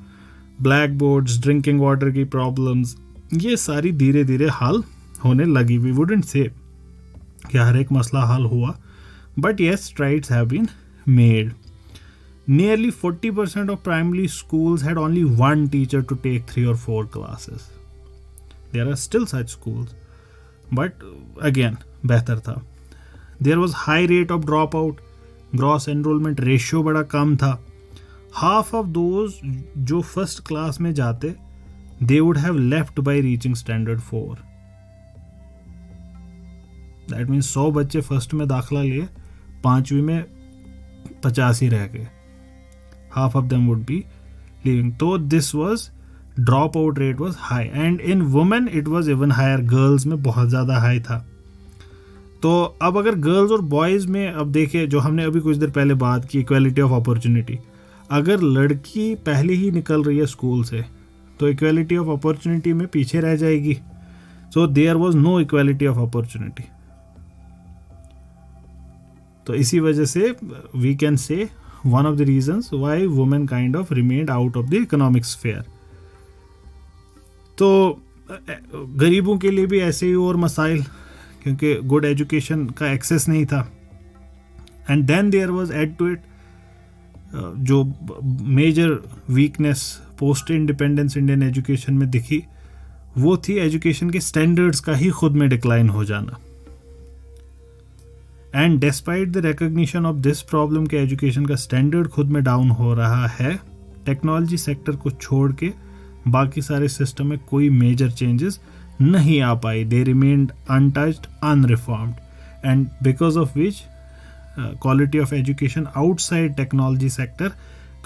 black boards, drinking water की प्रॉब्लम्स, ये सारी धीरे धीरे हल होने लगी. वी वुडंट से कि हर एक मसला हल हुआ, but yes, strides have been made. Nearly 40% of primary schools had only one teacher to take 3 or 4 classes. There are still such schools, but again, बेहतर था. There was high rate of dropout. Gross enrollment ratio बड़ा कम था. Half of those जो first class में जाते, they would have left by reaching standard 4. That means 100 बच्चे first में दाखला लिए, 5वीं में 50 ही रह गए. Half of them would be leaving. So this was, dropout rate was high, and in women it was even higher. Girls में बहुत ज़्यादा high था. तो अब अगर गर्ल्स और बॉयज़ में अब देखें, जो हमने अभी कुछ देर पहले बात की, इक्वालिटी ऑफ अपॉर्चुनिटी, अगर लड़की पहले ही निकल रही है स्कूल से तो इक्वालिटी ऑफ अपॉर्चुनिटी में पीछे रह जाएगी. So there was no equality of opportunity. तो इसी वजह से we can say one of the reasons why women kind of remained out of the economic sphere. तो गरीबों के लिए भी ऐसे ही और मसाइल, क्योंकि गुड एजुकेशन का एक्सेस नहीं था. And then there was add to it जो major weakness post independence Indian education में दिखी, वो थी एजुकेशन के स्टैंडर्ड्स का ही खुद में डिक्लाइन हो जाना. And despite the recognition of this problem के एजुकेशन का स्टैंडर्ड खुद में डाउन हो रहा है, टेक्नोलॉजी सेक्टर को छोड़ के बाकी सारे सिस्टम में कोई मेजर चेंजेस नहीं आ पाई. They remained untouched, unreformed, and because of which quality of education outside technology sector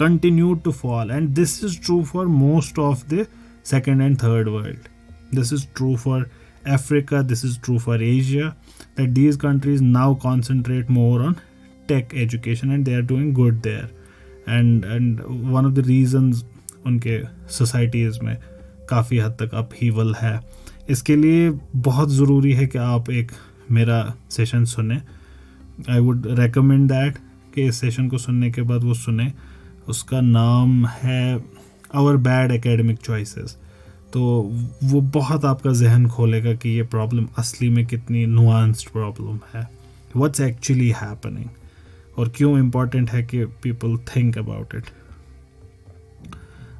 continued to fall, and this is true for most of the second and third world. This is true for Africa, this is true for Asia, that these countries now concentrate more on tech education and they are doing good there, and one of the reasons उनके societies में काफ़ी हद तक upheaval है. इसके लिए बहुत ज़रूरी है कि आप एक मेरा सेशन सुने. आई वुड रेकमेंड दैट कि इस सेशन को सुनने के बाद वो सुने. उसका नाम है आवर बैड एकेडमिक चॉइसेस. तो वो बहुत आपका जहन खोलेगा कि ये प्रॉब्लम असली में कितनी नुआंस्ड प्रॉब्लम है, व्हाट्स एक्चुअली हैपनिंग, और क्यों इम्पॉर्टेंट है कि people think about it.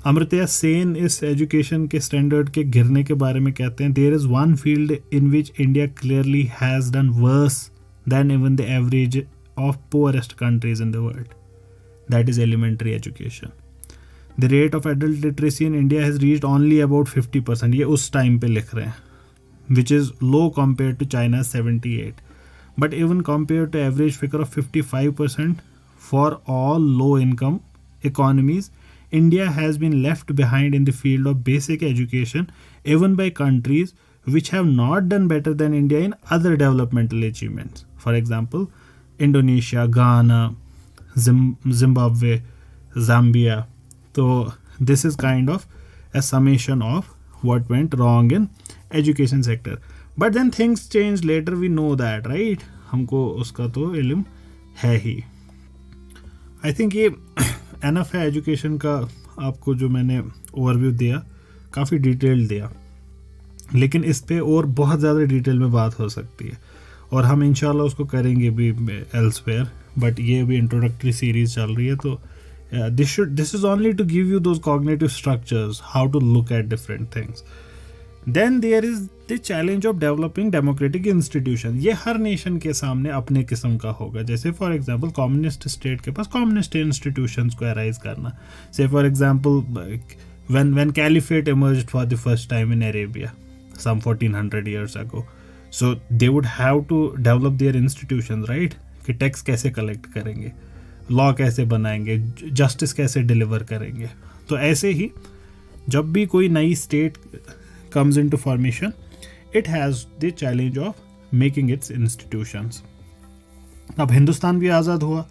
Amartya Sen इस एजुकेशन के स्टैंडर्ड के गिरने के बारे में कहते हैं, there is one field in which India clearly has done worse than even the average of poorest countries in the world. That is elementary education. The rate of adult literacy in India has reached only about 50%. ये उस time पे लिख रहे हैं, which is low compared to China's 78. But even compared to average figure of 55% for all low income economies, India has been left behind in the field of basic education even by countries which have not done better than India in other developmental achievements. For example, Indonesia, Ghana, Zimbabwe, Zambia. So this is kind of a summation of what went wrong in education sector. But then things changed later, we know that, right? हमको उसका तो इल्म है ही. I think ये enough है education का. आपको जो मैंने ओवरव्यू दिया काफ़ी डिटेल दिया, लेकिन इस पे और बहुत ज़्यादा डिटेल में बात हो सकती है और हम इंशाल्लाह उसको करेंगे भी एल्सवेयर. बट ये भी इंट्रोडक्टरी सीरीज़ चल रही है, तो this is only to give you those cognitive structures, how to look at different things. Then there is the challenge of developing democratic institution. ये हर नेशन के सामने अपने किस्म का होगा. जैसे फॉर एग्जांपल कम्युनिस्ट स्टेट के पास कम्युनिस्ट इंस्टीट्यूशंस को अराइज करना. से for example when caliphate emerged for the first time in Arabia some 1400 years ago, so they would have to develop their institutions, right? कि टैक्स कैसे collect करेंगे, law कैसे बनाएंगे, justice कैसे डिलीवर करेंगे. तो ऐसे ही जब भी कोई नई state comes into formation, it has the challenge of making its institutions. अब हिंदुस्तान भी आज़ाद हुआ,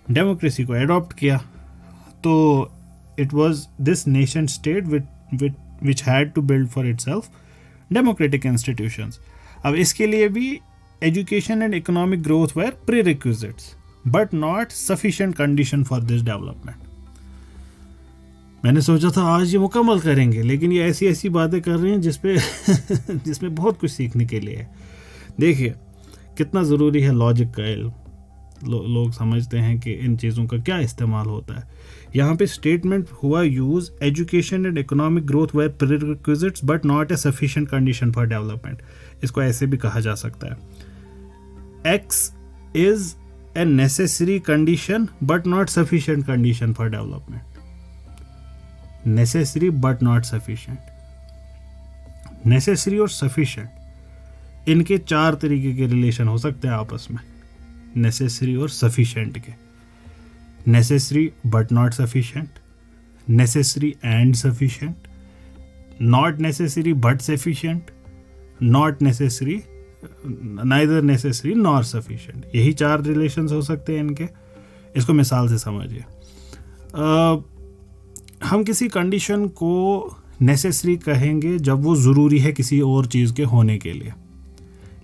डेमोक्रेसी को एडॉप्ट किया, तो it was this nation state which had to build for itself democratic institutions. अब इसके लिए भी education and economic growth were prerequisites but not sufficient condition for this development. मैंने सोचा था आज ये मुकम्मल करेंगे, लेकिन ये ऐसी ऐसी बातें कर रहे हैं जिसमें बहुत कुछ सीखने के लिए है. देखिए कितना ज़रूरी है लॉजिक का इल्म. लोग समझते हैं कि इन चीज़ों का क्या इस्तेमाल होता है. यहाँ पे स्टेटमेंट हुआ use education and economic growth were prerequisites but not a sufficient condition for development. इसको ऐसे भी कहा जा सकता है, X is a necessary condition but not sufficient condition for development. Necessary but not sufficient. Necessary और sufficient इनके 4 तरीके के रिलेशन हो सकते हैं आपस में, नेसेसरी और सफिशिएंट के. Necessary but not sufficient, necessary and sufficient, not necessary but sufficient, not necessary, neither necessary nor sufficient. यही 4 रिलेशंस हो सकते हैं इनके. इसको मिसाल से समझिए. हम किसी कंडीशन को नेसेसरी कहेंगे जब वो ज़रूरी है किसी और चीज़ के होने के लिए,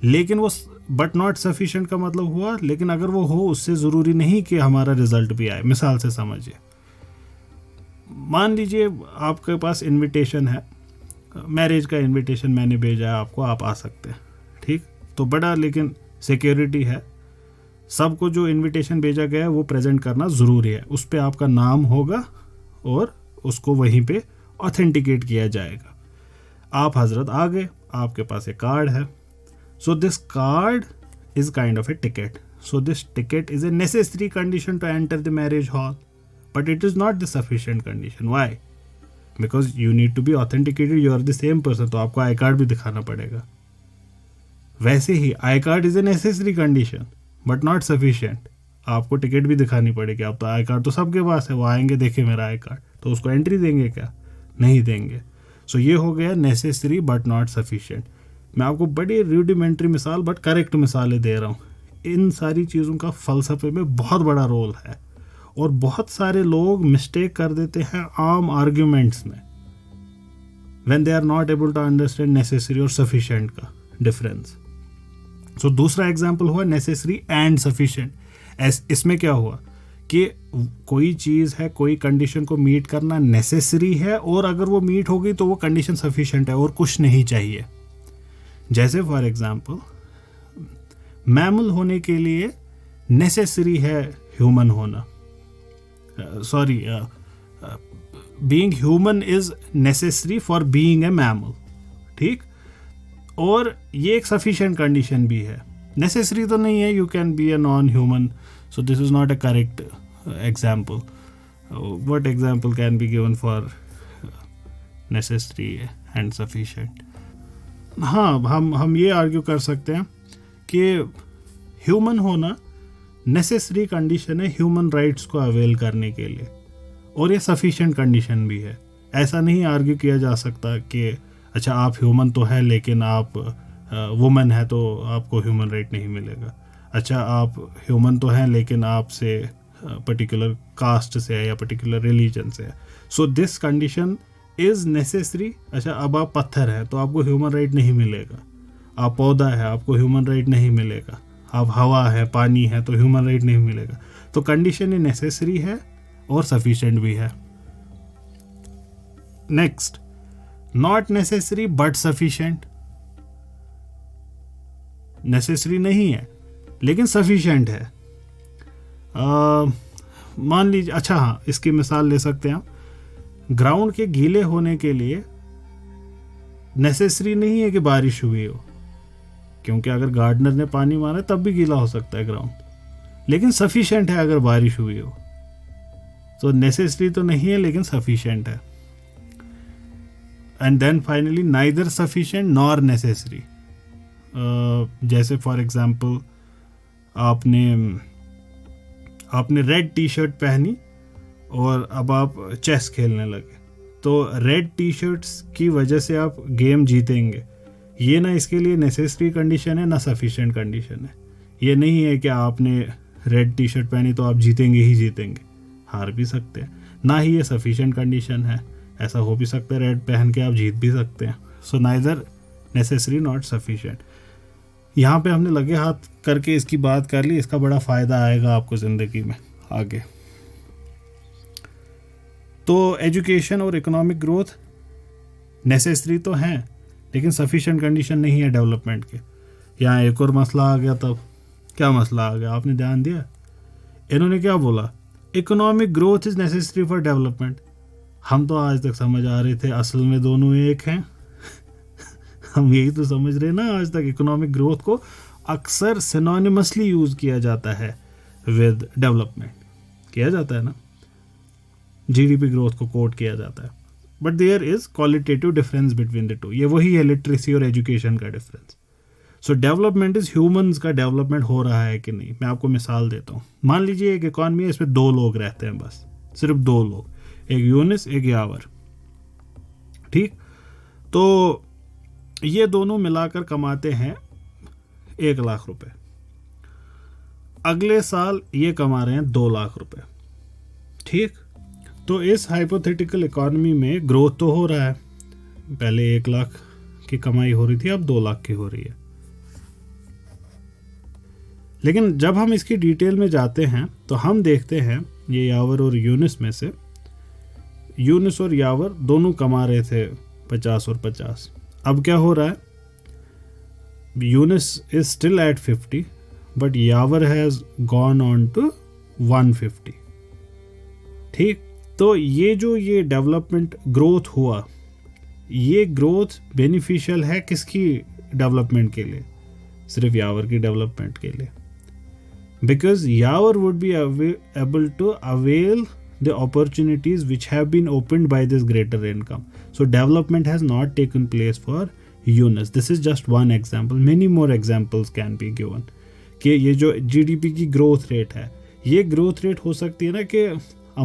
लेकिन वो बट नॉट सफिशिएंट का मतलब हुआ लेकिन अगर वो हो उससे ज़रूरी नहीं कि हमारा रिजल्ट भी आए. मिसाल से समझिए, मान लीजिए आपके पास इनविटेशन है, मैरिज का इनविटेशन मैंने भेजा है आपको, आप आ सकते हैं, ठीक. तो बड़ा लेकिन सिक्योरिटी है, सबको जो इनविटेशन भेजा गया है वो प्रेजेंट करना ज़रूरी है. उस पर आपका नाम होगा और उसको वहीं पे ऑथेंटिकेट किया जाएगा. आप हजरत आ गए, आपके पास एक कार्ड है. So this card is kind of a ticket. So this ticket is a necessary condition to enter the marriage hall, but it is not the sufficient condition. Why? Because you need to be authenticated, you are the same person. तो आपको I card भी दिखाना पड़ेगा. वैसे ही I card is a necessary condition but not sufficient. आपको ticket भी दिखानी पड़ेगी. आप तो आई कार्ड तो सबके पास है, वो आएंगे देखे मेरा आई कार्ड, तो उसको एंट्री देंगे क्या? नहीं देंगे. सो ये हो गया नेसेसरी बट नॉट सफिशिएंट. मैं आपको बड़ी रूडिमेंट्री मिसाल बट करेक्ट मिसालें दे रहा हूँ. इन सारी चीज़ों का फ़लसफ़े में बहुत बड़ा रोल है और बहुत सारे लोग मिस्टेक कर देते हैं आम आर्ग्यूमेंट्स में when they are not able to understand necessary और सफिशिएंट का डिफरेंस. सो दूसरा एग्जांपल हुआ नेसेसरी एंड सफिशिएंट. इसमें क्या हुआ कि कोई चीज़ है, कोई कंडीशन को मीट करना नेसेसरी है और अगर वो मीट हो गई तो वो कंडीशन सफिशिएंट है और कुछ नहीं चाहिए. जैसे फॉर एग्जांपल मैमल होने के लिए नेसेसरी है ह्यूमन होना. Sorry, being human is necessary for being a mammal. ठीक, और ये एक सफिशिएंट कंडीशन भी है. नेसेसरी तो नहीं है, you can be a non human, so this is not a correct example. What example can be given for necessary and sufficient? हाँ, हम ये आर्ग्यू कर सकते हैं कि ह्यूमन होना नेसेसरी कंडीशन है ह्यूमन राइट्स को अवेल करने के लिए, और ये सफिशिएंट कंडीशन भी है. ऐसा नहीं आर्ग्यू किया जा सकता कि अच्छा आप ह्यूमन तो है लेकिन आप वुमन है तो आपको ह्यूमन राइट नहीं मिलेगा. अच्छा आप ह्यूमन तो हैं लेकिन आपसे पर्टिकुलर कास्ट से है या पर्टिकुलर रिलीजन से है, so this condition is necessary. अच्छा अब आप पत्थर है तो आपको ह्यूमन राइट नहीं मिलेगा. आप पौधा है, आपको ह्यूमन राइट नहीं मिलेगा. आप हवा है, पानी है, तो ह्यूमन राइट नहीं मिलेगा. तो कंडीशन ये नेसेसरी है और सफिशिएंट भी है. Next, not necessary but sufficient. Necessary नहीं है लेकिन सफिशिएंट है. मान लीजिए, अच्छा हाँ, इसकी मिसाल ले सकते हैं आप. ग्राउंड के गीले होने के लिए नेसेसरी नहीं है कि बारिश हुई हो, क्योंकि अगर गार्डनर ने पानी मारा तब भी गीला हो सकता है ग्राउंड, लेकिन सफिशिएंट है अगर बारिश हुई हो. तो नेसेसरी तो नहीं है लेकिन सफिशिएंट है. And then finally neither sufficient nor necessary. जैसे फॉर एग्जांपल आपने रेड टी शर्ट पहनी और अब आप चेस खेलने लगे, तो रेड टी शर्ट्स की वजह से आप गेम जीतेंगे. ये ना इसके लिए नेसेसरी कंडीशन है ना सफिशिएंट कंडीशन है. ये नहीं है कि आपने रेड टी शर्ट पहनी तो आप जीतेंगे ही जीतेंगे, हार भी सकते हैं. ना ही ये सफिशिएंट कंडीशन है, ऐसा हो भी सकता है रेड पहन के आप जीत भी सकते हैं. So neither necessary not sufficient. यहाँ पे हमने लगे हाथ करके इसकी बात कर ली. इसका बड़ा फ़ायदा आएगा आपको ज़िंदगी में आगे. तो एजुकेशन और इकोनॉमिक ग्रोथ नेसेसरी तो हैं लेकिन सफिशिएंट कंडीशन नहीं है डेवलपमेंट के. यहाँ एक और मसला आ गया. तब क्या मसला आ गया, आपने ध्यान दिया? इन्होंने क्या बोला, economic growth is necessary for development. हम तो आज तक समझ आ रहे थे असल में दोनों एक हैं. हम यही तो समझ रहे ना आज तक. इकोनॉमिक ग्रोथ को अक्सर सिनोनिमसली यूज़ किया जाता है विद डेवलपमेंट. किया जाता है ना, जीडीपी ग्रोथ को कोट किया जाता है. But there is qualitative difference between the two. ये वही है लिटरेसी और एजुकेशन का difference. So development is humans का डेवलपमेंट हो रहा है कि नहीं. मैं आपको मिसाल देता हूँ. मान लीजिए एक इकॉनमी है, इसमें 2 लोग रहते हैं, बस सिर्फ 2 लोग, एक यूनिस एक यावर. ठीक, तो ये दोनों मिलाकर कमाते हैं 1 लाख रुपए. अगले साल ये कमा रहे हैं 2 लाख रुपए. ठीक, तो इस हाइपोथेटिकल इकॉनमी में ग्रोथ तो हो रहा है. पहले 1 लाख की कमाई हो रही थी, अब 2 लाख की हो रही है. लेकिन जब हम इसकी डिटेल में जाते हैं तो हम देखते हैं ये यावर और यूनिस में से यूनिस और यावर दोनों कमा रहे थे 50 और 50. अब क्या हो रहा है, Eunice is still at 50 but Yawar has gone on to 150. ठीक, तो ये डेवलपमेंट ग्रोथ हुआ, ये ग्रोथ बेनिफिशियल है किसकी डेवलपमेंट के लिए? सिर्फ यावर की डेवलपमेंट के लिए, because Yawar would be able to avail the opportunities which have been opened by this greater income. So development has not taken place for Yunus. This is just one example. Many more examples can be given. कि ये जो GDP की growth rate है, ये growth rate हो सकती है ना कि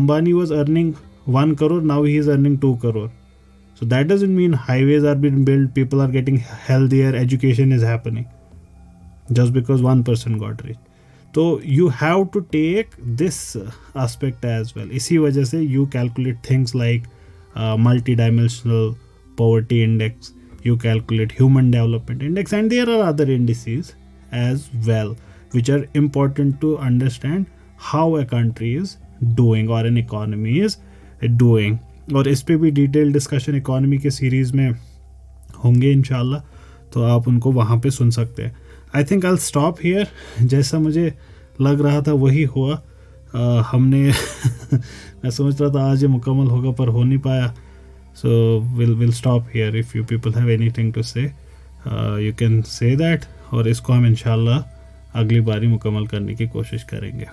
Ambani was earning 1 crore, now he is earning 2 crore. So that doesn't mean highways are being built, people are getting healthier, education is happening just because one person got rich. तो you have to take this aspect as well. इसी वजह से you calculate things like multi dimensional poverty index, you calculate human development index, and there are other indices as well which are important to understand how a country is doing और an economy is doing. और इस पर भी detail discussion economy के series में होंगे इंशाल्लाह, तो आप उनको वहाँ पे सुन सकते हैं. I think I will stop here. जैसा मुझे लग रहा था वही हुआ. हमने मैं सोच रहा था आज ये मुकम्मल होगा पर हो नहीं पाया. So will stop here. If you people have anything to say you can say that, और इसको हम इंशाल्लाह अगली बारी मुकम्मल करने की कोशिश करेंगे.